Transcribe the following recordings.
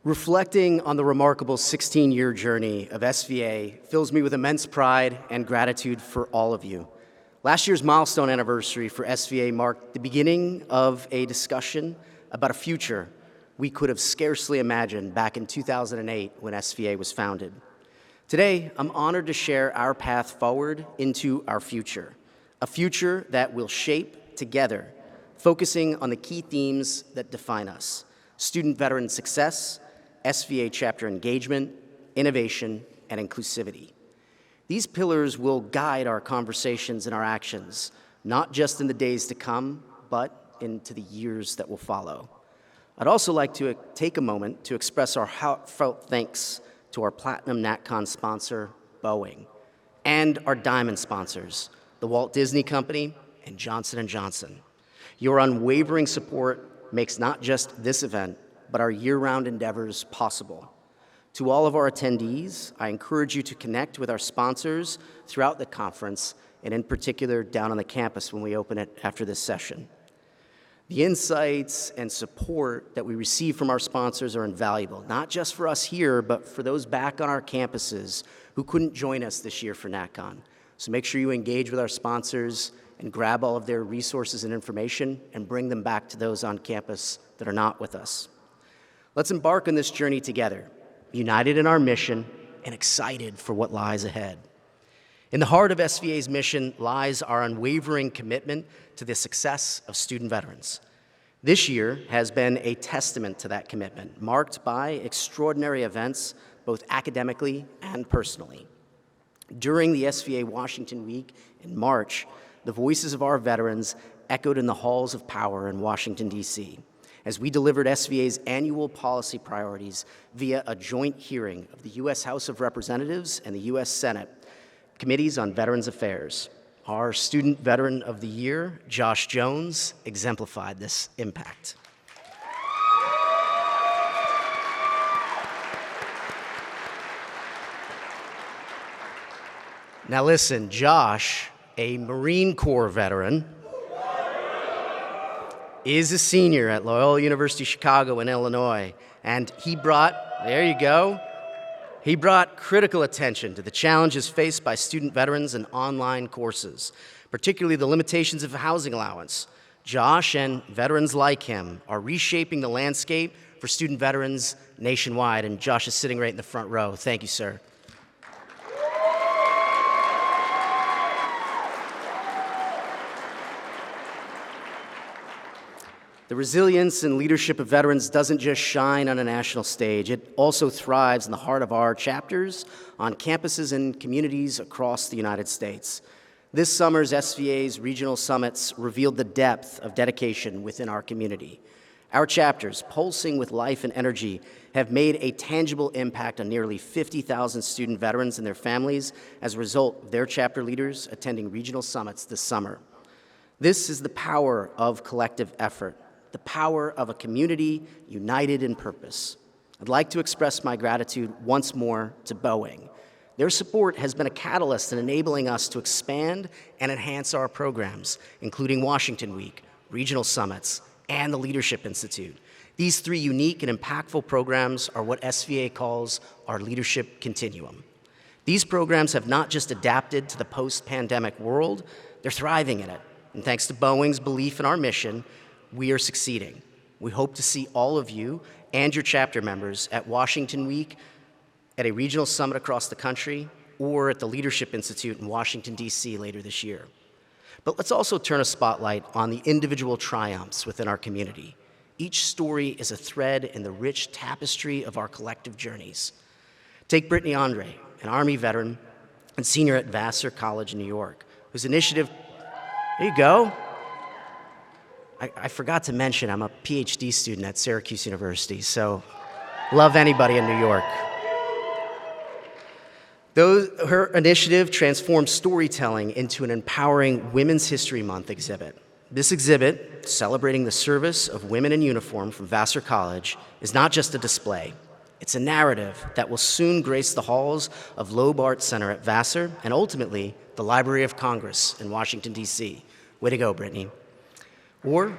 Reflecting on the remarkable 16-year journey of SVA fills me with immense pride and gratitude for all of you. Last year's milestone anniversary for SVA marked the beginning of a discussion about a future we could have scarcely imagined back in 2008 when SVA was founded. Today, I'm honored to share our path forward into our future, a future that we'll shape together, focusing on the key themes that define us: student-veteran success, SVA chapter engagement, innovation, and inclusivity. These pillars will guide our conversations and our actions, not just in the days to come, but into the years that will follow. I'd also like to take a moment to express our heartfelt thanks to our Platinum NatCon sponsor, Boeing, and our Diamond sponsors, the Walt Disney Company and Johnson & Johnson. Your unwavering support makes not just this event, but our year-round endeavors possible. To all of our attendees, I encourage you to connect with our sponsors throughout the conference, and in particular down on the campus when we open it after this session. The insights and support that we receive from our sponsors are invaluable, not just for us here, but for those back on our campuses who couldn't join us this year for NatCon. So make sure you engage with our sponsors and grab all of their resources and information and bring them back to those on campus that are not with us. Let's embark on this journey together, united in our mission and excited for what lies ahead. In the heart of SVA's mission lies our unwavering commitment to the success of student veterans. This year has been a testament to that commitment, marked by extraordinary events, both academically and personally. During the SVA Washington Week in March, the voices of our veterans echoed in the halls of power in Washington, D.C., as we delivered SVA's annual policy priorities via a joint hearing of the U.S. House of Representatives and the U.S. Senate Committees on Veterans Affairs. Our Student Veteran of the Year, Josh Jones, exemplified this impact. Now listen, Josh, a Marine Corps veteran, is a senior at Loyola University Chicago in Illinois, and he brought critical attention to the challenges faced by student veterans in online courses, particularly the limitations of housing allowance. Josh and veterans like him are reshaping the landscape for student veterans nationwide, and Josh is sitting right in the front row. Thank you, sir. The resilience and leadership of veterans doesn't just shine on a national stage, it also thrives in the heart of our chapters on campuses and communities across the United States. This summer's SVA's regional summits revealed the depth of dedication within our community. Our chapters, pulsing with life and energy, have made a tangible impact on nearly 50,000 student veterans and their families as a result of their chapter leaders attending regional summits this summer. This is the power of collective effort, the power of a community united in purpose. I'd like to express my gratitude once more to Boeing. Their support has been a catalyst in enabling us to expand and enhance our programs, including Washington Week, regional summits, and the Leadership Institute. These three unique and impactful programs are what SVA calls our leadership continuum. These programs have not just adapted to the post-pandemic world, they're thriving in it. And thanks to Boeing's belief in our mission, we are succeeding. We hope to see all of you and your chapter members at Washington Week, at a regional summit across the country, or at the Leadership Institute in Washington, D.C. later this year. But let's also turn a spotlight on the individual triumphs within our community. Each story is a thread in the rich tapestry of our collective journeys. Take Brittany Andre, an Army veteran and senior at Vassar College in New York, whose initiative, there you go. I forgot to mention I'm a PhD student at Syracuse University, so love anybody in New York. Her initiative transformed storytelling into an empowering Women's History Month exhibit. This exhibit, celebrating the service of women in uniform from Vassar College, is not just a display. It's a narrative that will soon grace the halls of Loeb Art Center at Vassar and ultimately the Library of Congress in Washington, D.C. Way to go, Brittany. Or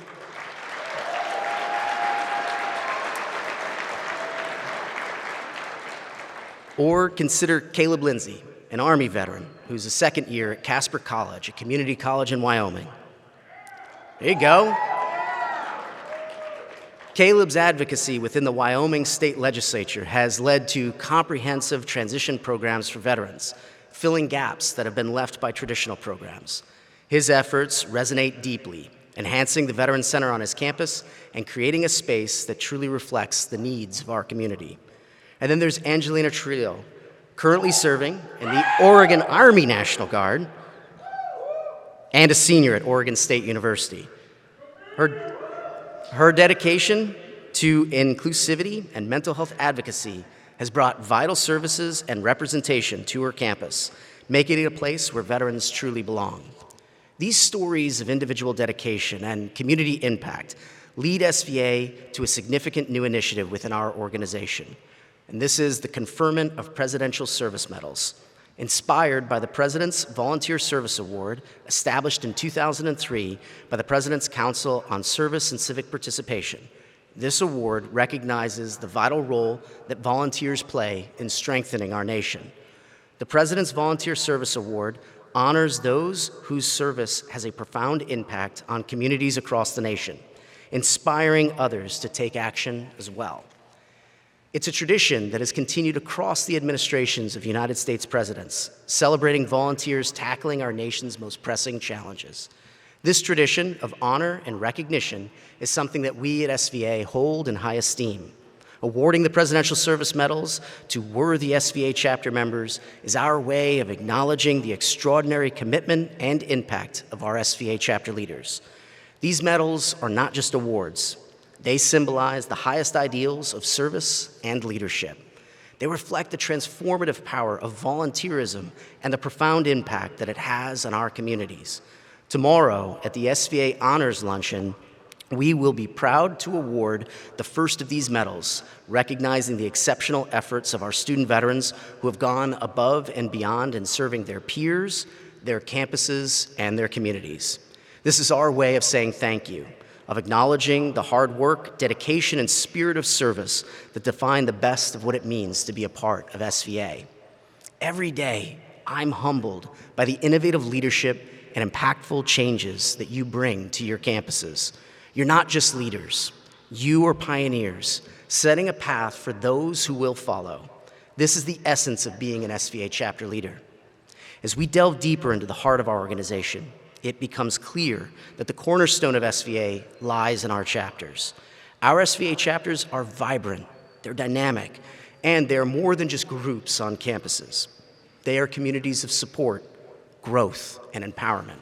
Or consider Caleb Lindsay, an Army veteran who's a second year at Casper College, a community college in Wyoming. There you go. Caleb's advocacy within the Wyoming State Legislature has led to comprehensive transition programs for veterans, filling gaps that have been left by traditional programs. His efforts resonate deeply, enhancing the Veteran Center on his campus and creating a space that truly reflects the needs of our community. And then there's Angelina Trillo, currently serving in the Oregon Army National Guard and a senior at Oregon State University. Her dedication to inclusivity and mental health advocacy has brought vital services and representation to her campus, making it a place where veterans truly belong. These stories of individual dedication and community impact lead SVA to a significant new initiative within our organization, and this is the conferment of Presidential Service Medals, inspired by the President's Volunteer Service Award, established in 2003 by the President's Council on Service and Civic Participation. This award recognizes the vital role that volunteers play in strengthening our nation. The President's Volunteer Service Award honors those whose service has a profound impact on communities across the nation, inspiring others to take action as well. It's a tradition that has continued across the administrations of United States presidents, celebrating volunteers tackling our nation's most pressing challenges. This tradition of honor and recognition is something that we at SVA hold in high esteem. Awarding the Presidential Service Medals to worthy SVA chapter members is our way of acknowledging the extraordinary commitment and impact of our SVA chapter leaders. These medals are not just awards. They symbolize the highest ideals of service and leadership. They reflect the transformative power of volunteerism and the profound impact that it has on our communities. Tomorrow, at the SVA Honors Luncheon, we will be proud to award the first of these medals, recognizing the exceptional efforts of our student veterans who have gone above and beyond in serving their peers, their campuses, and their communities. This is our way of saying thank you, of acknowledging the hard work, dedication, and spirit of service that define the best of what it means to be a part of SVA. Every day, I'm humbled by the innovative leadership and impactful changes that you bring to your campuses. You're not just leaders, you are pioneers, setting a path for those who will follow. This is the essence of being an SVA chapter leader. As we delve deeper into the heart of our organization, it becomes clear that the cornerstone of SVA lies in our chapters. Our SVA chapters are vibrant, they're dynamic, and they're more than just groups on campuses. They are communities of support, growth, and empowerment.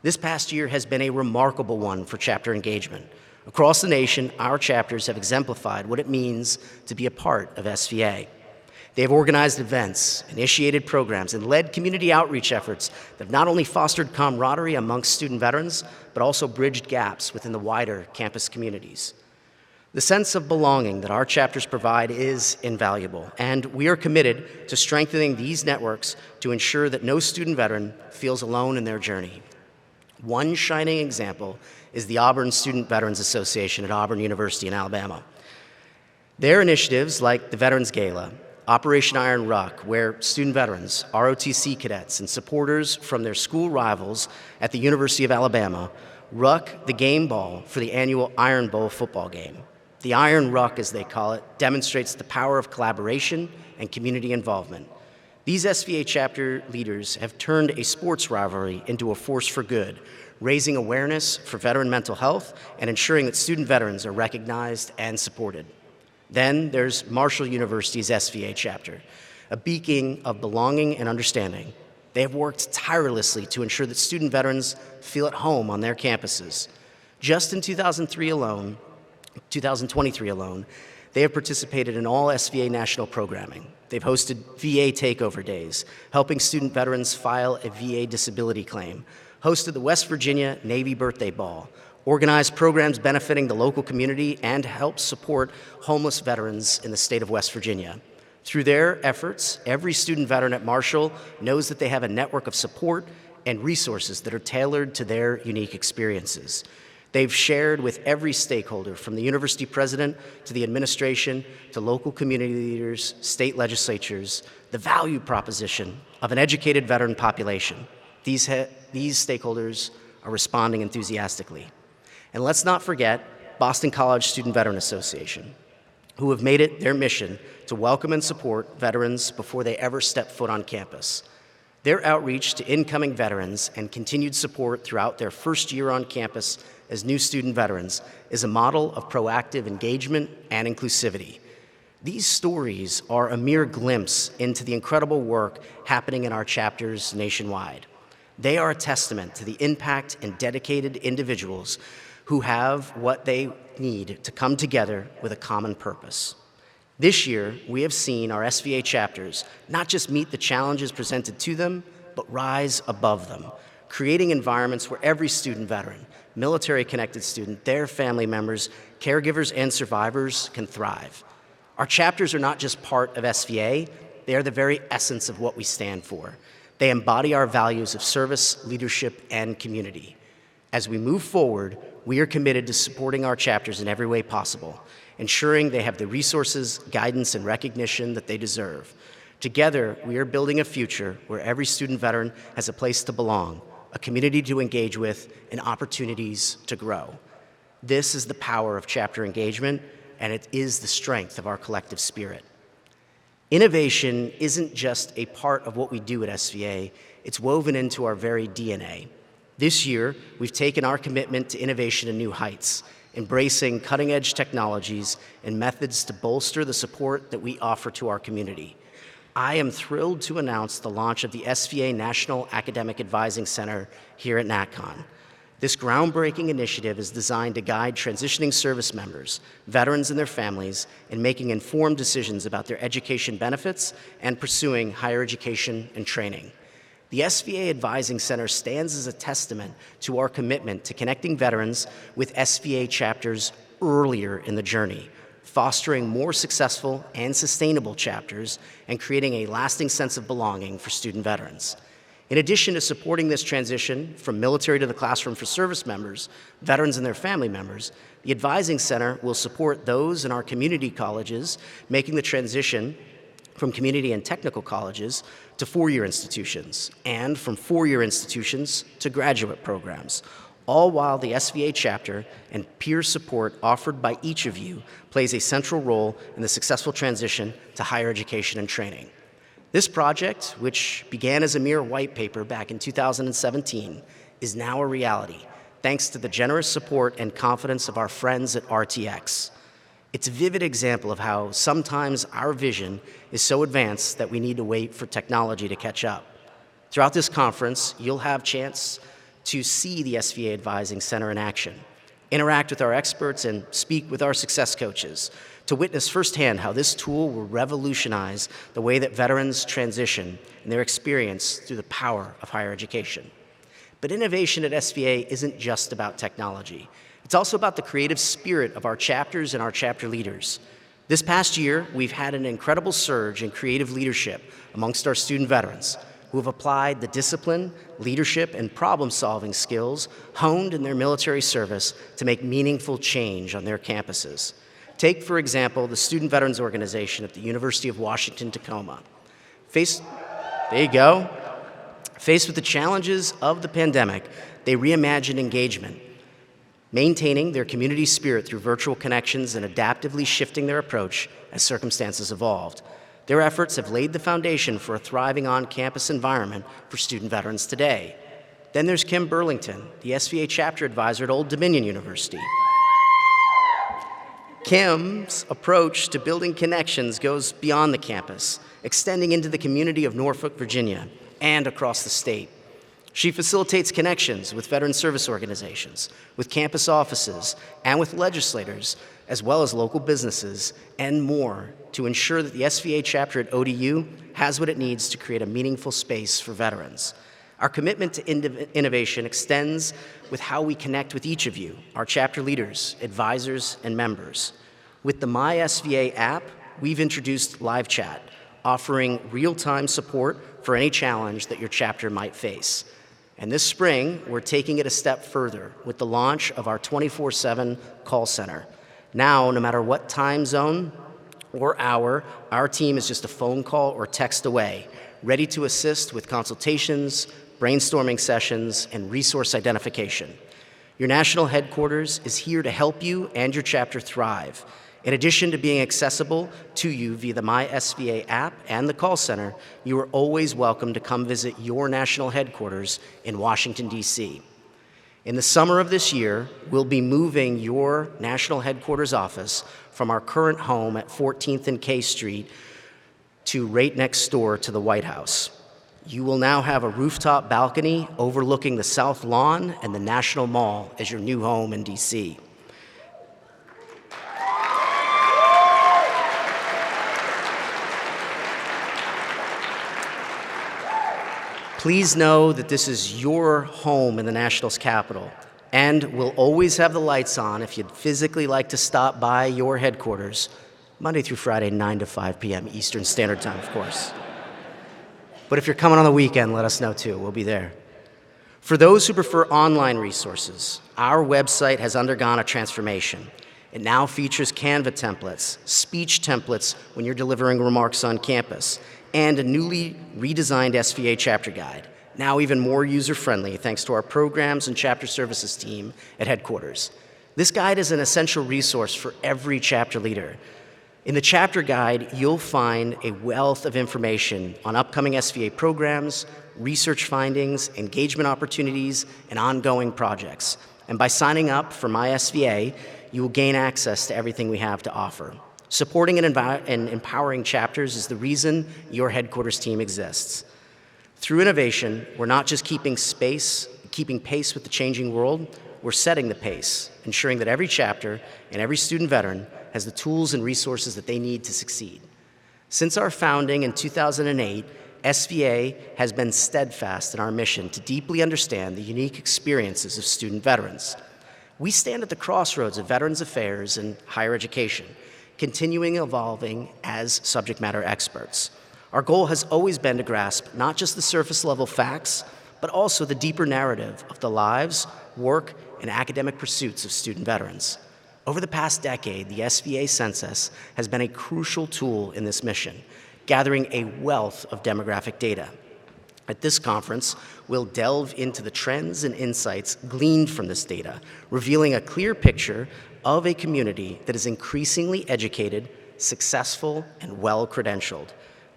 This past year has been a remarkable one for chapter engagement. Across the nation, our chapters have exemplified what it means to be a part of SVA. They have organized events, initiated programs, and led community outreach efforts that have not only fostered camaraderie amongst student veterans, but also bridged gaps within the wider campus communities. The sense of belonging that our chapters provide is invaluable, and we are committed to strengthening these networks to ensure that no student veteran feels alone in their journey. One shining example is the Auburn Student Veterans Association at Auburn University in Alabama. Their initiatives, like the Veterans Gala, Operation Iron Ruck, where student veterans, ROTC cadets, and supporters from their school rivals at the University of Alabama ruck the game ball for the annual Iron Bowl football game. The Iron Ruck, as they call it, demonstrates the power of collaboration and community involvement. These SVA chapter leaders have turned a sports rivalry into a force for good, raising awareness for veteran mental health and ensuring that student veterans are recognized and supported. Then there's Marshall University's SVA chapter, a beacon of belonging and understanding. They have worked tirelessly to ensure that student veterans feel at home on their campuses. Just in 2023 alone, they have participated in all SVA national programming. They've hosted VA takeover days, helping student veterans file a VA disability claim, hosted the West Virginia Navy Birthday Ball, organized programs benefiting the local community, and helped support homeless veterans in the state of West Virginia. Through their efforts, every student veteran at Marshall knows that they have a network of support and resources that are tailored to their unique experiences. They've shared with every stakeholder, from the university president to the administration to local community leaders, state legislatures, the value proposition of an educated veteran population. These stakeholders are responding enthusiastically. And let's not forget Boston College Student Veteran Association, who have made it their mission to welcome and support veterans before they ever step foot on campus. Their outreach to incoming veterans and continued support throughout their first year on campus as new student veterans is a model of proactive engagement and inclusivity. These stories are a mere glimpse into the incredible work happening in our chapters nationwide. They are a testament to the impact and dedicated individuals who have what they need to come together with a common purpose. This year, we have seen our SVA chapters not just meet the challenges presented to them, but rise above them, creating environments where every student veteran, military-connected student, their family members, caregivers, and survivors can thrive. Our chapters are not just part of SVA, they are the very essence of what we stand for. They embody our values of service, leadership, and community. As we move forward, we are committed to supporting our chapters in every way possible, ensuring they have the resources, guidance, and recognition that they deserve. Together, we are building a future where every student veteran has a place to belong, a community to engage with, and opportunities to grow. This is the power of chapter engagement, and it is the strength of our collective spirit. Innovation isn't just a part of what we do at SVA, it's woven into our very DNA. This year, we've taken our commitment to innovation to new heights, embracing cutting-edge technologies and methods to bolster the support that we offer to our community. I am thrilled to announce the launch of the SVA National Academic Advising Center here at NatCon. This groundbreaking initiative is designed to guide transitioning service members, veterans and their families, in making informed decisions about their education benefits and pursuing higher education and training. The SVA Advising Center stands as a testament to our commitment to connecting veterans with SVA chapters earlier in the journey, fostering more successful and sustainable chapters, and creating a lasting sense of belonging for student veterans. In addition to supporting this transition from military to the classroom for service members, veterans and their family members, the Advising Center will support those in our community colleges making the transition from community and technical colleges to four-year institutions, and from four-year institutions to graduate programs, all while the SVA chapter and peer support offered by each of you plays a central role in the successful transition to higher education and training. This project, which began as a mere white paper back in 2017, is now a reality, thanks to the generous support and confidence of our friends at RTX. It's a vivid example of how sometimes our vision is so advanced that we need to wait for technology to catch up. Throughout this conference, you'll have a chance to see the SVA Advising Center in action, interact with our experts, and speak with our success coaches to witness firsthand how this tool will revolutionize the way that veterans transition and their experience through the power of higher education. But innovation at SVA isn't just about technology. It's also about the creative spirit of our chapters and our chapter leaders. This past year, we've had an incredible surge in creative leadership amongst our student veterans who have applied the discipline, leadership, and problem-solving skills honed in their military service to make meaningful change on their campuses. Take, for example, the Student Veterans Organization at the University of Washington-Tacoma. Faced with the challenges of the pandemic, they reimagined engagement, maintaining their community spirit through virtual connections and adaptively shifting their approach as circumstances evolved. Their efforts have laid the foundation for a thriving on-campus environment for student veterans today. Then there's Kim Burlington, the SVA chapter advisor at Old Dominion University. Kim's approach to building connections goes beyond the campus, extending into the community of Norfolk, Virginia, and across the state. She facilitates connections with veteran service organizations, with campus offices, and with legislators, as well as local businesses, and more, to ensure that the SVA chapter at ODU has what it needs to create a meaningful space for veterans. Our commitment to innovation extends with how we connect with each of you, our chapter leaders, advisors, and members. With the My SVA app, we've introduced live chat, offering real-time support for any challenge that your chapter might face. And this spring, we're taking it a step further with the launch of our 24/7 call center. Now, no matter what time zone or hour, our team is just a phone call or text away, ready to assist with consultations, brainstorming sessions, and resource identification. Your national headquarters is here to help you and your chapter thrive. In addition to being accessible to you via the My SVA app and the call center, you are always welcome to come visit your national headquarters in Washington, D.C. In the summer of this year, we'll be moving your national headquarters office from our current home at 14th and K Street to right next door to the White House. You will now have a rooftop balcony overlooking the South Lawn and the National Mall as your new home in D.C. Please know that this is your home in the National's capital, and we'll always have the lights on if you'd physically like to stop by your headquarters, Monday through Friday, 9 to 5 p.m. Eastern Standard Time, of course. But if you're coming on the weekend, let us know too. We'll be there. For those who prefer online resources, our website has undergone a transformation. It now features Canva templates, speech templates when you're delivering remarks on campus, and a newly redesigned SVA chapter guide, now even more user-friendly thanks to our programs and chapter services team at headquarters. This guide is an essential resource for every chapter leader. In the chapter guide, you'll find a wealth of information on upcoming SVA programs, research findings, engagement opportunities, and ongoing projects. And by signing up for My SVA, you will gain access to everything we have to offer. Supporting and empowering chapters is the reason your headquarters team exists. Through innovation, we're not just keeping pace with the changing world, we're setting the pace, ensuring that every chapter and every student veteran has the tools and resources that they need to succeed. Since our founding in 2008, SVA has been steadfast in our mission to deeply understand the unique experiences of student veterans. We stand at the crossroads of veterans affairs and higher education, continuing evolving as subject matter experts. Our goal has always been to grasp not just the surface level facts, but also the deeper narrative of the lives, work, and academic pursuits of student veterans. Over the past decade, the SVA census has been a crucial tool in this mission, gathering a wealth of demographic data. At this conference, we'll delve into the trends and insights gleaned from this data, revealing a clear picture of a community that is increasingly educated, successful, and well-credentialed.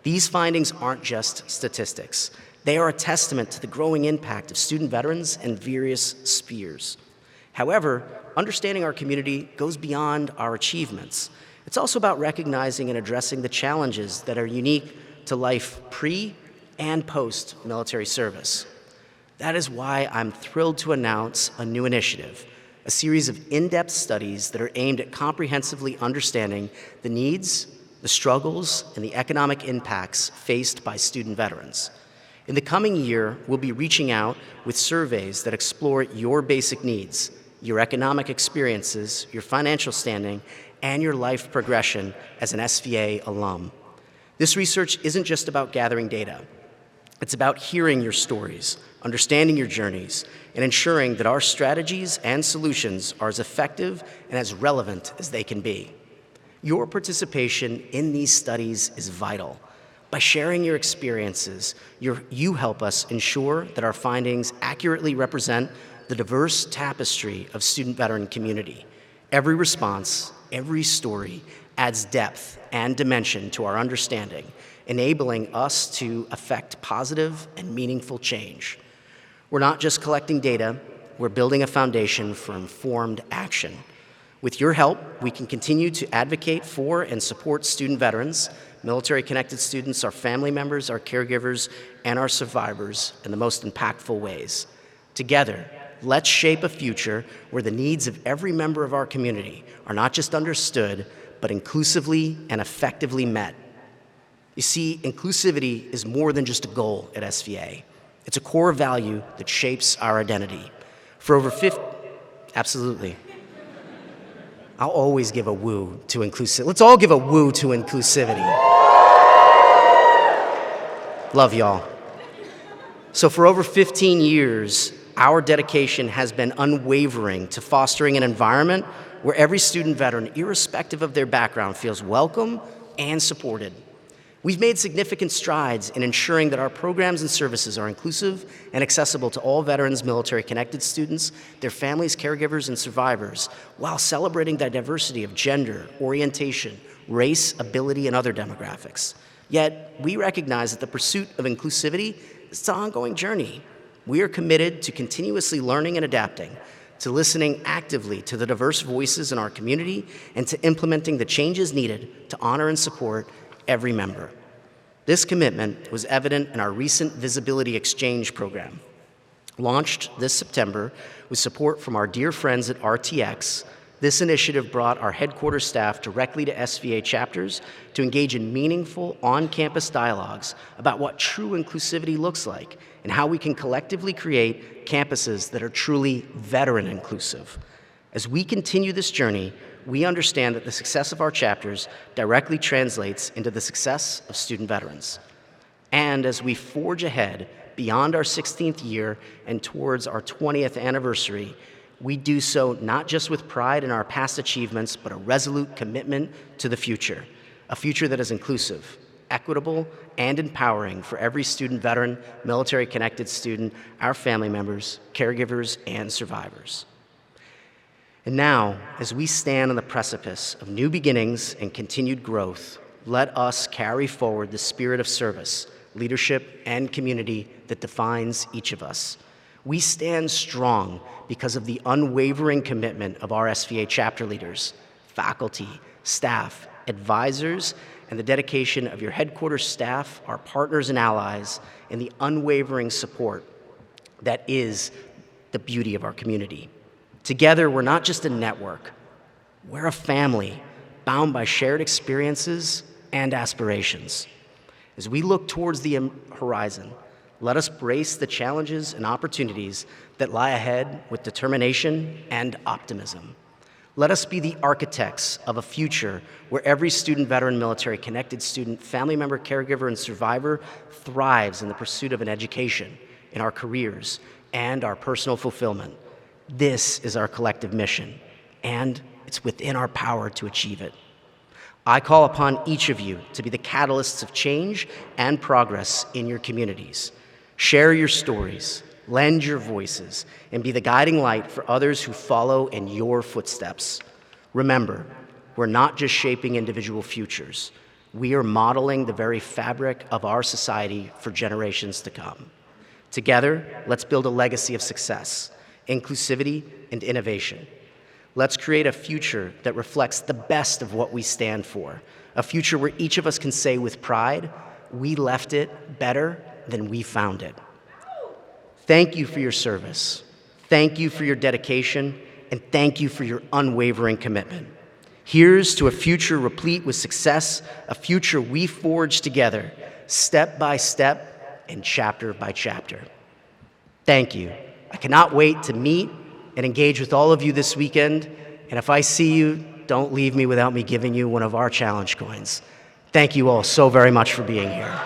These findings aren't just statistics. They are a testament to the growing impact of student veterans in various spheres. However, understanding our community goes beyond our achievements. It's also about recognizing and addressing the challenges that are unique to life pre- and post-military service. That is why I'm thrilled to announce a new initiative, a series of in-depth studies that are aimed at comprehensively understanding the needs, the struggles, and the economic impacts faced by student veterans. In the coming year, we'll be reaching out with surveys that explore your basic needs, your economic experiences, your financial standing, and your life progression as an SVA alum. This research isn't just about gathering data. It's about hearing your stories, understanding your journeys, and ensuring that our strategies and solutions are as effective and as relevant as they can be. Your participation in these studies is vital. By sharing your experiences, you help us ensure that our findings accurately represent the diverse tapestry of student veteran community. Every response, every story adds depth and dimension to our understanding, enabling us to affect positive and meaningful change. We're not just collecting data, we're building a foundation for informed action. With your help, we can continue to advocate for and support student veterans, military-connected students, our family members, our caregivers, and our survivors in the most impactful ways. Together, let's shape a future where the needs of every member of our community are not just understood, but inclusively and effectively met. You see, inclusivity is more than just a goal at SVA. It's a core value that shapes our identity. For over 50, absolutely. I'll always give a woo to inclusivity. Let's all give a woo to inclusivity. Love y'all. So for over 15 years, our dedication has been unwavering to fostering an environment where every student veteran, irrespective of their background, feels welcome and supported. We've made significant strides in ensuring that our programs and services are inclusive and accessible to all veterans, military-connected students, their families, caregivers, and survivors, while celebrating the diversity of gender, orientation, race, ability, and other demographics. Yet, we recognize that the pursuit of inclusivity is an ongoing journey. We are committed to continuously learning and adapting, to listening actively to the diverse voices in our community, and to implementing the changes needed to honor and support every member. This commitment was evident in our recent Visibility Exchange program. Launched this September with support from our dear friends at RTX, this initiative brought our headquarters staff directly to SVA chapters to engage in meaningful on-campus dialogues about what true inclusivity looks like and how we can collectively create campuses that are truly veteran inclusive. As we continue this journey, we understand that the success of our chapters directly translates into the success of student veterans. And as we forge ahead beyond our 16th year and towards our 20th anniversary, we do so not just with pride in our past achievements, but a resolute commitment to the future, a future that is inclusive, equitable, and empowering for every student veteran, military-connected student, our family members, caregivers, and survivors. And now, as we stand on the precipice of new beginnings and continued growth, let us carry forward the spirit of service, leadership, and community that defines each of us. We stand strong because of the unwavering commitment of our SVA chapter leaders, faculty, staff, advisors, and the dedication of your headquarters staff, our partners and allies, and the unwavering support that is the beauty of our community. Together, we're not just a network, we're a family bound by shared experiences and aspirations. As we look towards the horizon, let us brace the challenges and opportunities that lie ahead with determination and optimism. Let us be the architects of a future where every student, veteran, military-connected student, family member, caregiver, and survivor thrives in the pursuit of an education, in our careers, and our personal fulfillment. This is our collective mission, and it's within our power to achieve it. I call upon each of you to be the catalysts of change and progress in your communities. Share your stories, lend your voices, and be the guiding light for others who follow in your footsteps. Remember, we're not just shaping individual futures. We are modeling the very fabric of our society for generations to come. Together, let's build a legacy of success, inclusivity, and innovation. Let's create a future that reflects the best of what we stand for, a future where each of us can say with pride, we left it better than we found it. Thank you for your service. Thank you for your dedication, and thank you for your unwavering commitment. Here's to a future replete with success, a future we forge together, step by step and chapter by chapter. Thank you. I cannot wait to meet and engage with all of you this weekend, and if I see you, don't leave me without me giving you one of our challenge coins. Thank you all so very much for being here.